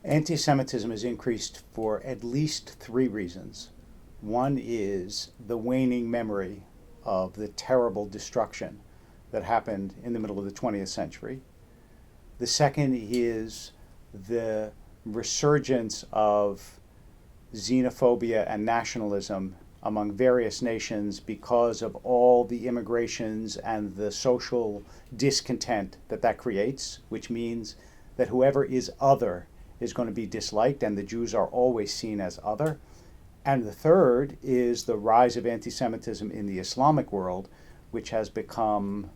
Anti-Semitism has increased for at least three reasons. One is the waning memory of the terrible destruction that happened in the middle of the 20th century. The second is the resurgence of xenophobia and nationalism among various nations because of all the immigrations and the social discontent that creates, which means that whoever is other is going to be disliked, and the Jews are always seen as other. And the third is the rise of anti-Semitism in the Islamic world, which has become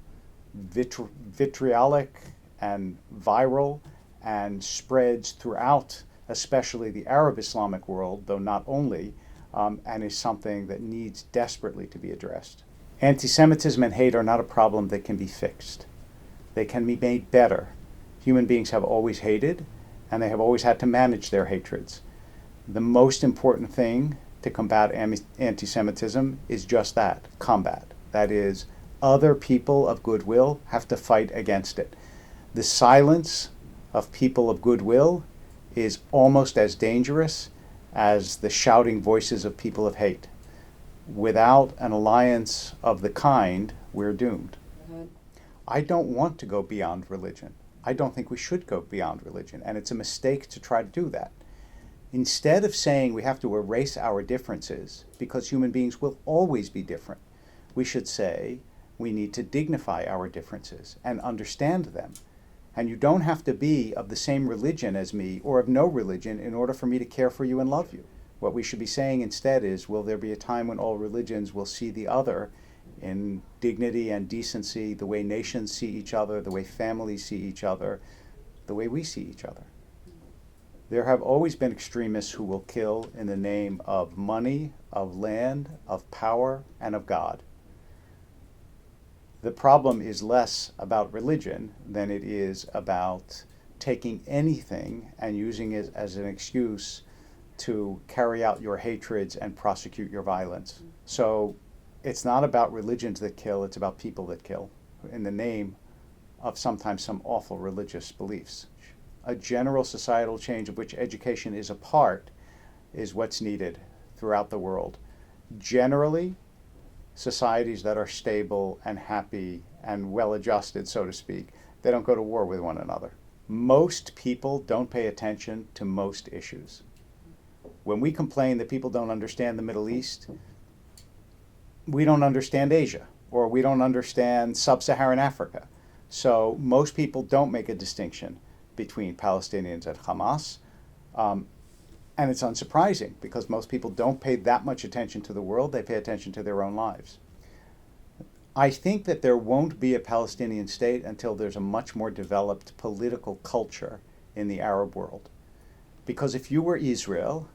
vitriolic and viral and spreads throughout, especially the Arab Islamic world, though not only, and is something that needs desperately to be addressed. Anti-Semitism and hate are not a problem that can be fixed. They can be made better. Human beings have always hated, and they have always had to manage their hatreds. The most important thing to combat anti-Semitism is just that, combat. That is, other people of goodwill have to fight against it. The silence of people of goodwill is almost as dangerous as the shouting voices of people of hate. Without an alliance of the kind, we're doomed. I don't want to go beyond religion. I don't think we should go beyond religion, and it's a mistake to try to do that. Instead of saying we have to erase our differences, because human beings will always be different, we should say we need to dignify our differences and understand them. And you don't have to be of the same religion as me or of no religion in order for me to care for you and love you. What we should be saying instead is, will there be a time when all religions will see the other in dignity and decency, the way nations see each other, the way families see each other, the way we see each other? There have always been extremists who will kill in the name of money, of land, of power, and of God. The problem is less about religion than it is about taking anything and using it as an excuse to carry out your hatreds and prosecute your violence. So it's not about religions that kill, it's about people that kill in the name of sometimes some awful religious beliefs. A general societal change of which education is a part is what's needed throughout the world. Generally, societies that are stable and happy and well-adjusted, so to speak, they don't go to war with one another. Most people don't pay attention to most issues. When we complain that people don't understand the Middle East, we don't understand Asia, or we don't understand sub-Saharan Africa. So most people don't make a distinction between Palestinians and Hamas. And it's unsurprising because most people don't pay that much attention to the world, they pay attention to their own lives. I think that there won't be a Palestinian state until there's a much more developed political culture in the Arab world. Because if you were Israel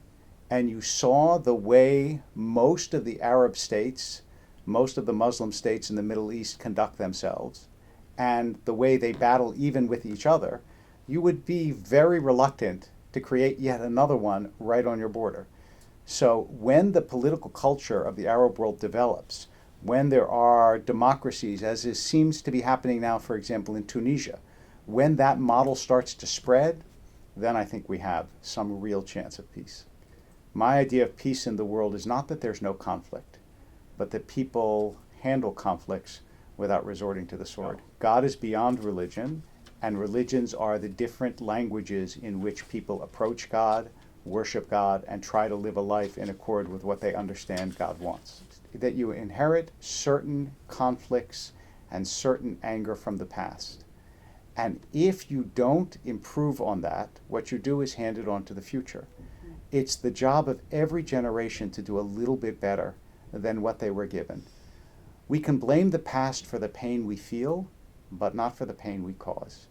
and you saw the way most of the Arab states, most of the Muslim states in the Middle East conduct themselves, and the way they battle even with each other, you would be very reluctant to create yet another one right on your border. So when the political culture of the Arab world develops, when there are democracies, as seems to be happening now, for example, in Tunisia, when that model starts to spread, then I think we have some real chance of peace. My idea of peace in the world is not that there's no conflict, but that people handle conflicts without resorting to the sword. God is beyond religion, and religions are the different languages in which people approach God, worship God, and try to live a life in accord with what they understand God wants. That you inherit certain conflicts and certain anger from the past. And if you don't improve on that, what you do is hand it on to the future. It's the job of every generation to do a little bit better than what they were given. We can blame the past for the pain we feel, but not for the pain we cause.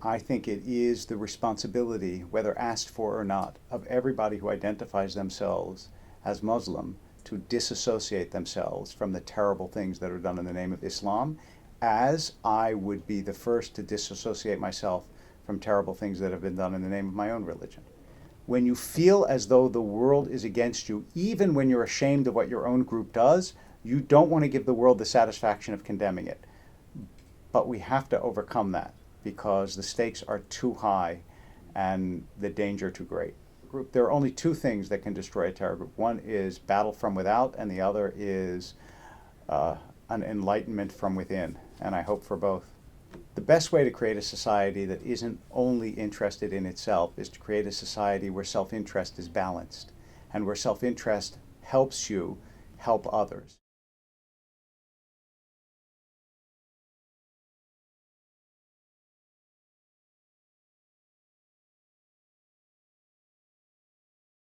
I think it is the responsibility, whether asked for or not, of everybody who identifies themselves as Muslim to disassociate themselves from the terrible things that are done in the name of Islam, as I would be the first to disassociate myself from terrible things that have been done in the name of my own religion. When you feel as though the world is against you, even when you're ashamed of what your own group does, you don't want to give the world the satisfaction of condemning it. But we have to overcome that because the stakes are too high and the danger too great. There are only two things that can destroy a terror group. One is battle from without, and the other is an enlightenment from within, and I hope for both. The best way to create a society that isn't only interested in itself is to create a society where self-interest is balanced, and where self-interest helps you help others.